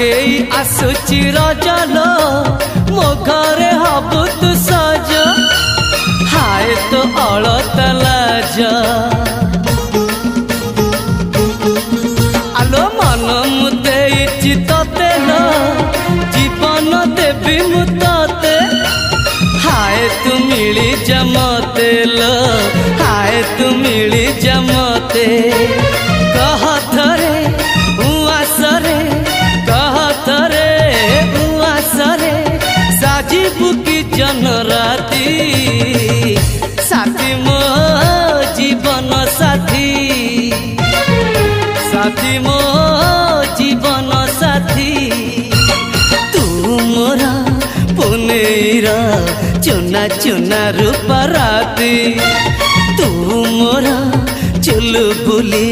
आगेई आसुची रजलो मो घरे हबु तू सज हाय तो अलता लाज आलो मन मु देइछि तते लो जीवन देवी मु तते हाय तू मिली जमते लो हाय तू मिली जमते कह थरे उआसरे कह थरे उआसरे साजिबु की जन राती साथी मो जीवन साथी साथी मो जीवन साथी तू मोरा पुनेरा चुना चुना रूप राती तू मोरा चुल बुली